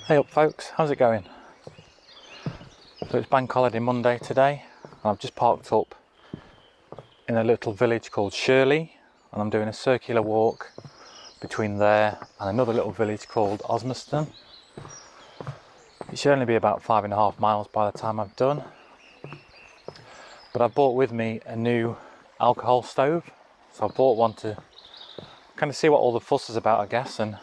Hey up folks, how's it going? So it's bank holiday Monday today and I've just parked up in a little village called Shirley and I'm doing a circular walk between there and another little village called Osmaston. It should only be about 5.5 miles by the time I'm done. But I bought with me a new alcohol stove. So I bought one to kind of see what all the fuss is about, I guess, and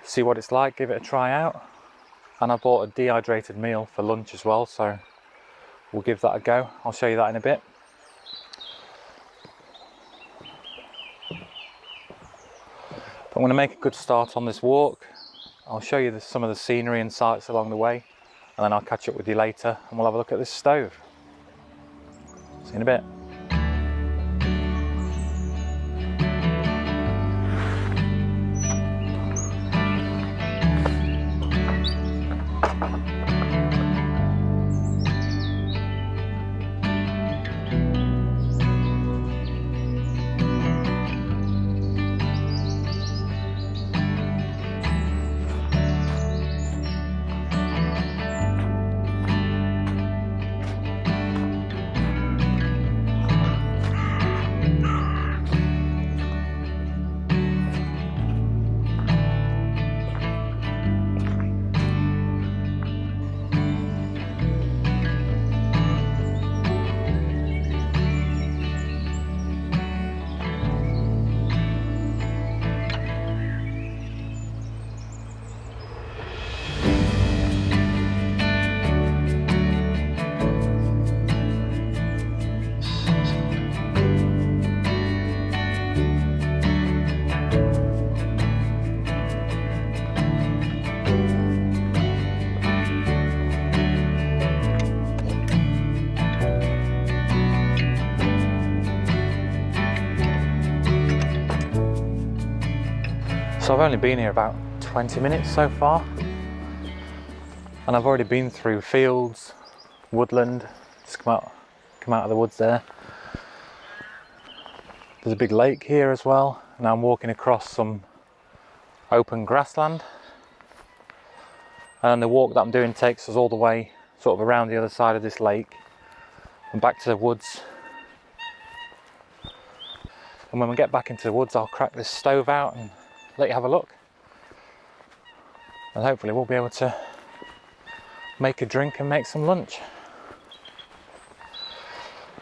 see what it's like, give it a try out. And I bought a dehydrated meal for lunch as well, so we'll give that a go. I'll show you that in a bit. But I'm going to make a good start on this walk. I'll show you some of the scenery and sights along the way, and then I'll catch up with you later and we'll have a look at this stove. See you in a bit. So I've only been here about 20 minutes so far, and I've already been through fields, woodland, just come out of the woods there. There's a big lake here as well. Now I'm walking across some open grassland, and the walk that I'm doing takes us all the way sort of around the other side of this lake and back to the woods. And when we get back into the woods, I'll crack this stove out and let you have a look, and hopefully we'll be able to make a drink and make some lunch.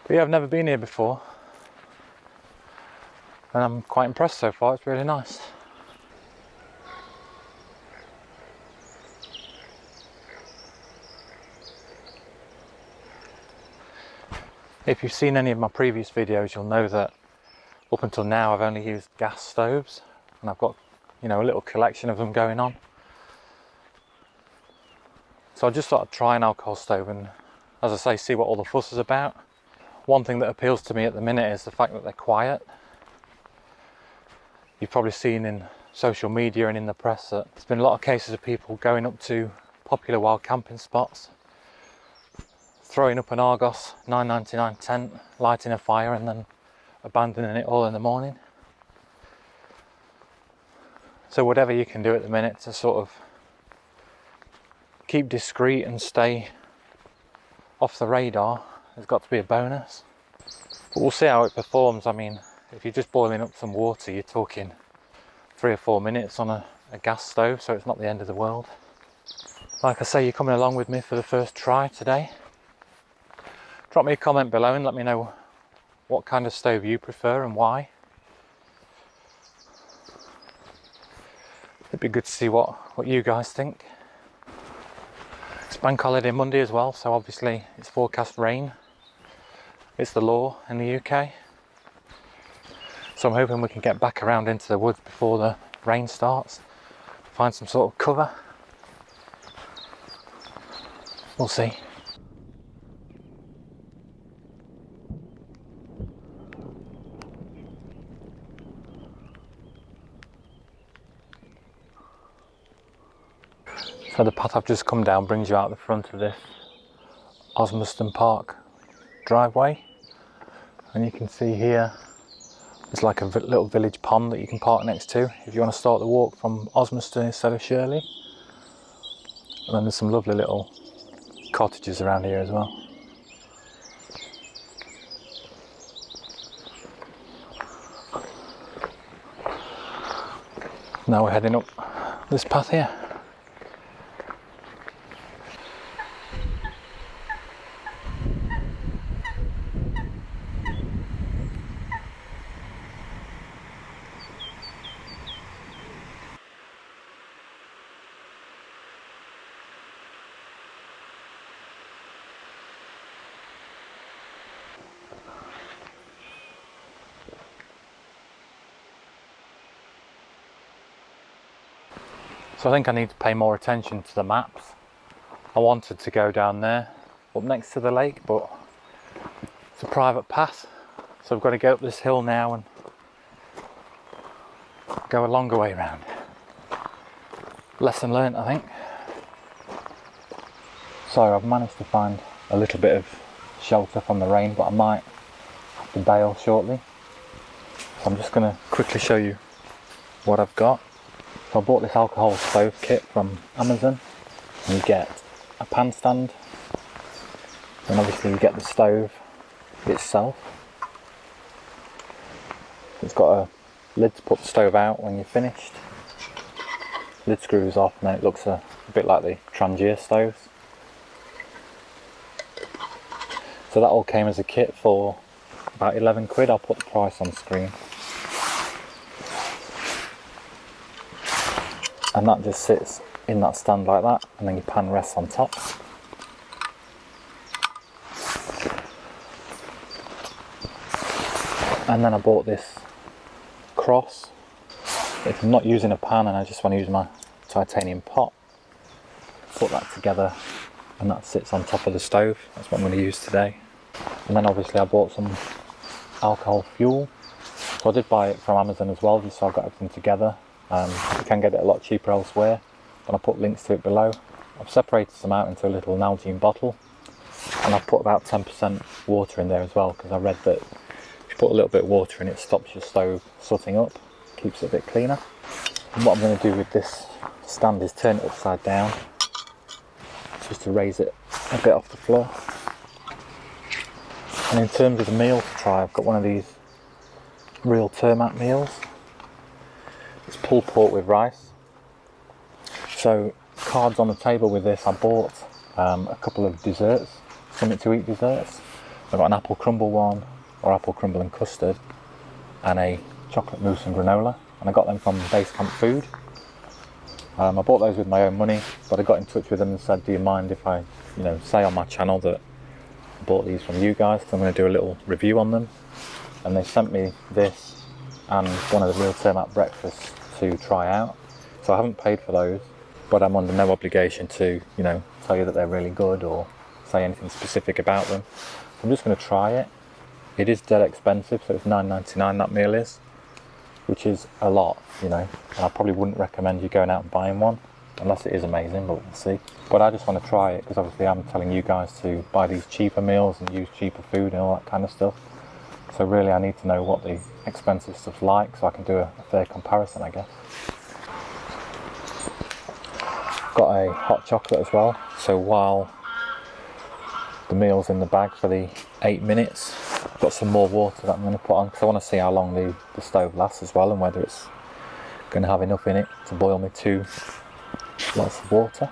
But yeah, I've never been here before and I'm quite impressed so far. It's really nice. If you've seen any of my previous videos, you'll know that up until now I've only used gas stoves, and I've got, you know, a little collection of them going on. So I just thought I'd try an alcohol stove and, as I say, see what all the fuss is about. One thing that appeals to me at the minute is the fact that they're quiet. You've probably seen in social media and in the press that there's been a lot of cases of people going up to popular wild camping spots, throwing up an Argos 9.99 tent, lighting a fire and then abandoning it all in the morning. So whatever you can do at the minute to sort of keep discreet and stay off the radar has got to be a bonus. But we'll see how it performs. I mean, if you're just boiling up some water, you're talking 3 or 4 minutes on a gas stove, so it's not the end of the world. Like I say, you're coming along with me for the first try today. Drop me a comment below and let me know what kind of stove you prefer and why. It'd be good to see what you guys think. It's bank holiday Monday as well, so obviously it's forecast rain. It's the law in the UK. So I'm hoping we can get back around into the woods before the rain starts. Find some sort of cover. We'll see. So the path I've just come down brings you out the front of this Osmaston Park driveway, and you can see here there's like a little village pond that you can park next to if you want to start the walk from Osmaston instead of Shirley. And then there's some lovely little cottages around here as well. Now we're heading up this path here. So I think I need to pay more attention to the maps. I wanted to go down there, up next to the lake, but it's a private path. So I've got to go up this hill now and go a longer way around. Lesson learnt, I think. So I've managed to find a little bit of shelter from the rain, but I might have to bail shortly. So I'm just going to quickly show you what I've got. So I bought this alcohol stove kit from Amazon, and you get a pan stand, and obviously you get the stove itself. It's got a lid to put the stove out when you're finished. Lid screws off and then it looks a bit like the Trangia stoves. So that all came as a kit for about 11 quid. I'll put the price on screen. And that just sits in that stand like that, and then your pan rests on top. And then I bought this cross. If I'm not using a pan and I just want to use my titanium pot, put that together and that sits on top of the stove. That's what I'm going to use today. And then obviously I bought some alcohol fuel. So I did buy it from Amazon as well, just so I've got everything together. You can get it a lot cheaper elsewhere, but I'll put links to it below. I've separated some out into a little Nalgene bottle, and I've put about 10% water in there as well, because I read that if you put a little bit of water in, it stops your stove sooting up, keeps it a bit cleaner. And what I'm going to do with this stand is turn it upside down, just to raise it a bit off the floor. And in terms of the meal to try, I've got one of these REAL Turmat meals. It's pulled pork with rice. So cards on the table with this, I bought a couple of desserts, something to eat desserts. I've got an apple crumble one, or apple crumble and custard, and a chocolate mousse and granola, and I got them from Base Camp Food. I bought those with my own money, but I got in touch with them and said, do you mind if I say on my channel that I bought these from you guys, because I'm going to do a little review on them. And they sent me this and one of the REAL Turmat breakfasts to try out. So I haven't paid for those, but I'm under no obligation to tell you that they're really good or say anything specific about them. So I'm just going to try it. It is dead expensive, so it's $9.99 that meal is, which is a lot, and I probably wouldn't recommend you going out and buying one unless it is amazing, but we'll see. But I just want to try it because obviously I'm telling you guys to buy these cheaper meals and use cheaper food and all that kind of stuff. So really I need to know what the expensive stuff's like so I can do a fair comparison, I guess. Got a hot chocolate as well, so while the meal's in the bag for the 8 minutes, I've got some more water that I'm going to put on because I want to see how long the stove lasts as well, and whether it's going to have enough in it to boil me 2 lots of water.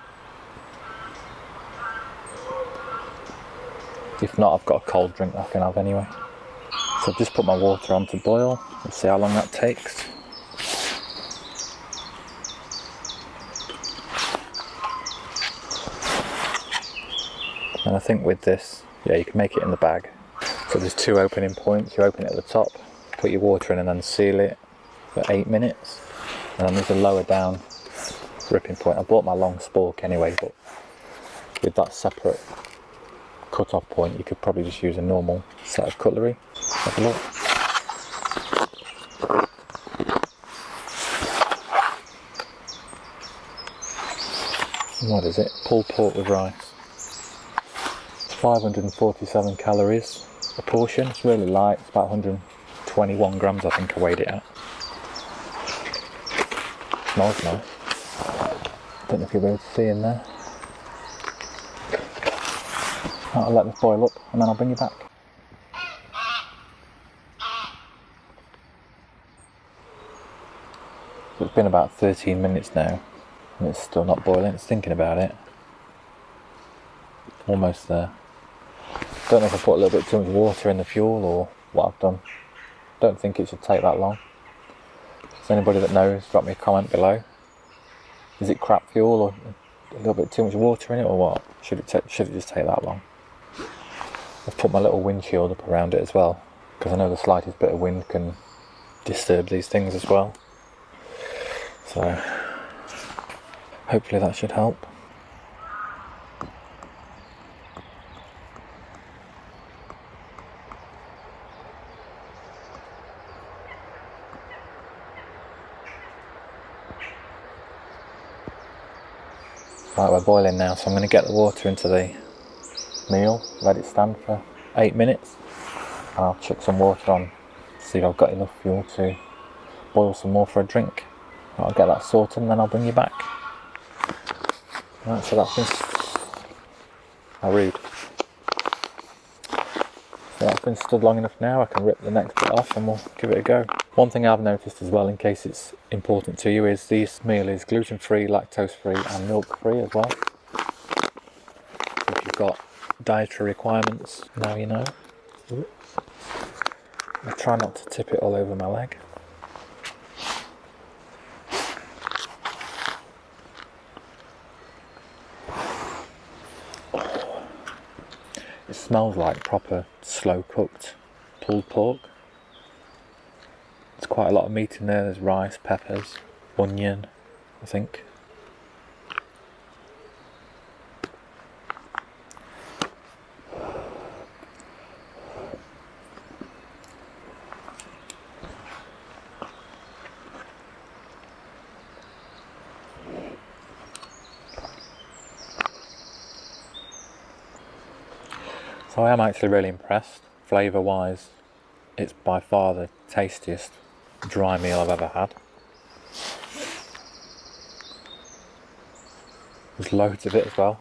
If not, I've got a cold drink that I can have anyway. So I've just put my water on to boil. Let's see how long that takes. And I think with this, yeah, you can make it in the bag. So there's 2 opening points. You open it at the top, put your water in and then seal it for 8 minutes. And then there's a lower down ripping point. I bought my long spork anyway, but with that separate cut-off point, you could probably just use a normal set of cutlery. Have a look. What is it? Pulled pork with rice. It's 547 calories a portion. It's really light. It's about 121 grams, I think I weighed it at. Smells nice. Don't know if you'll be able to see in there. I'll let this boil up and then I'll bring you back. So it's been about 13 minutes now and it's still not boiling. It's thinking about it. Almost there. Don't know if I put a little bit too much water in the fuel or what I've done. Don't think it should take that long. If there's anybody that knows, drop me a comment below. Is it crap fuel or a little bit too much water in it or what? Should it just take that long? I've put my little windshield up around it as well because I know the slightest bit of wind can disturb these things as well. So hopefully that should help. Right, we're boiling now, so I'm going to get the water into the meal, let it stand for 8 minutes, and I'll chuck some water on, see if I've got enough fuel to boil some more for a drink. I'll get that sorted and then I'll bring you back. Right, so that's been... How rude. So that's been stood long enough now, I can rip the next bit off and we'll give it a go. One thing I've noticed as well, in case it's important to you, is this meal is gluten-free, lactose-free and milk-free as well. If you've got dietary requirements, now you know. Oops. I try not to tip it all over my leg. Oh. It smells like proper slow-cooked pulled pork. There's quite a lot of meat in there. There's rice, peppers, onion, I think. So I am actually really impressed. Flavour wise, it's by far the tastiest dry meal I've ever had. There's loads of it as well.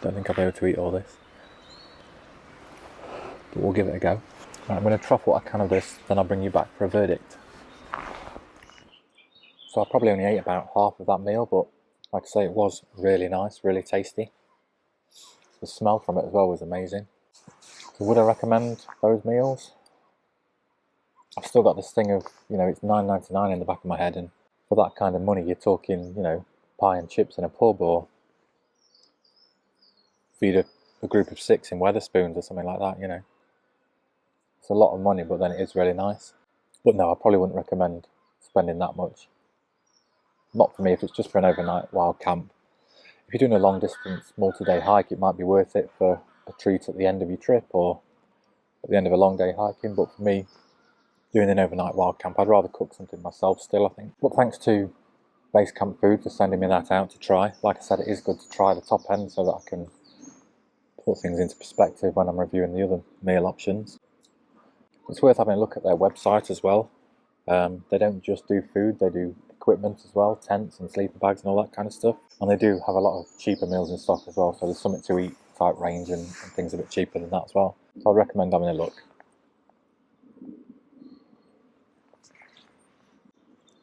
Don't think I'll be able to eat all this, but we'll give it a go. Right, I'm going to trough what I can of this, then I'll bring you back for a verdict. So I probably only ate about half of that meal, but like I say, it was really nice, really tasty. The smell from it as well was amazing. So would I recommend those meals? I've still got this thing of, you know, it's $9.99 in the back of my head, and for that kind of money you're talking, you know, pie and chips in a pub, or feed a group of 6 in Wetherspoons or something like that, you know. It's a lot of money, but then it is really nice. But no, I probably wouldn't recommend spending that much. Not for me. If it's just for an overnight wild camp. If you're doing a long distance multi-day hike, it might be worth it for a treat at the end of your trip or at the end of a long day hiking. But for me, doing an overnight wild camp, I'd rather cook something myself still, I think. But thanks to Base Camp Food for sending me that out to try. Like I said, it is good to try the top end so that I can put things into perspective when I'm reviewing the other meal options. It's worth having a look at their website as well. They don't just do food, they do equipment as well, tents and sleeper bags and all that kind of stuff. And they do have a lot of cheaper meals in stock as well, so there's something to eat type range and things a bit cheaper than that as well. So I'd recommend having a look.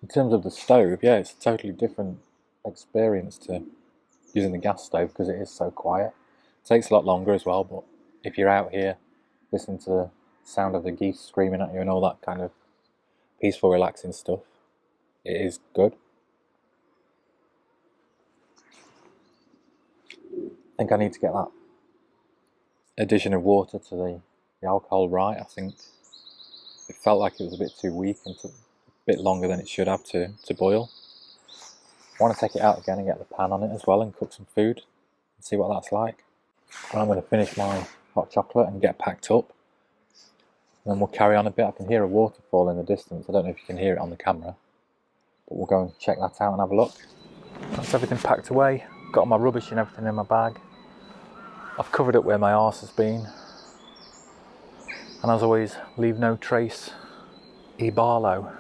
In terms of the stove, yeah, it's a totally different experience to using the gas stove because it is so quiet. It takes a lot longer as well, but if you're out here listening to the sound of the geese screaming at you and all that kind of peaceful, relaxing stuff, it is good. I think I need to get that addition of water to the alcohol right. I think it felt like it was a bit too weak and took a bit longer than it should have to boil. I want to take it out again and get the pan on it as well and cook some food and see what that's like. And I'm going to finish my hot chocolate and get packed up. And then we'll carry on a bit. I can hear a waterfall in the distance. I don't know if you can hear it on the camera, but we'll go and check that out and have a look. That's everything packed away. Got all my rubbish and everything in my bag. I've covered up where my arse has been. And as always, leave no trace, e Barlow.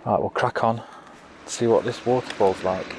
Right, we'll crack on, see what this waterfall's like.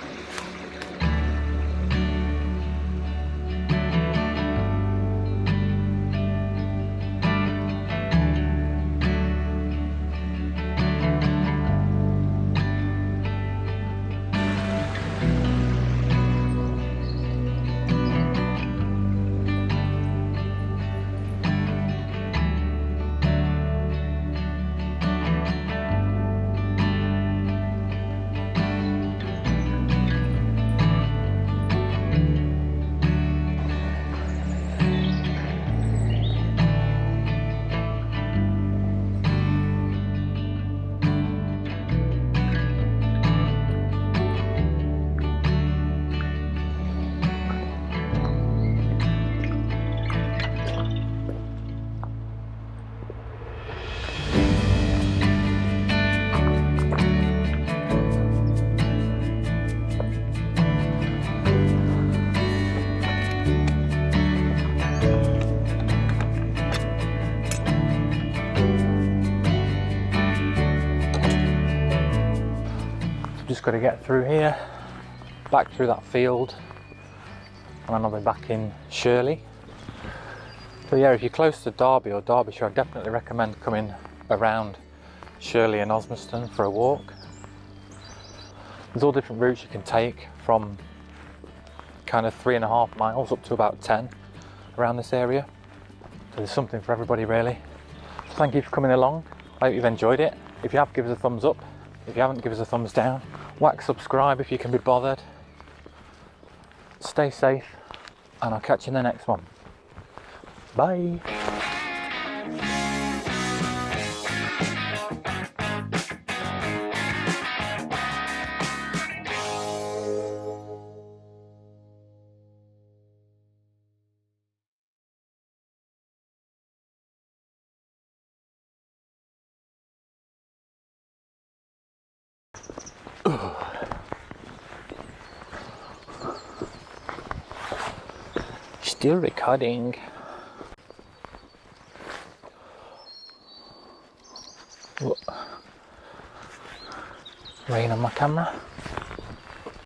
just got to get through here, back through that field, and then I'll be back in Shirley. So yeah, if you're close to Derby or Derbyshire, I definitely recommend coming around Shirley and Osmaston for a walk. There's all different routes you can take, from kind of 3.5 miles up to about 10 around this area. So there's something for everybody really. Thank you for coming along. I hope you've enjoyed it. If you have, give us a thumbs up. If you haven't, give us a thumbs down. Whack subscribe if you can be bothered. Stay safe, and I'll catch you in the next one. Bye. Still recording. Rain on my camera.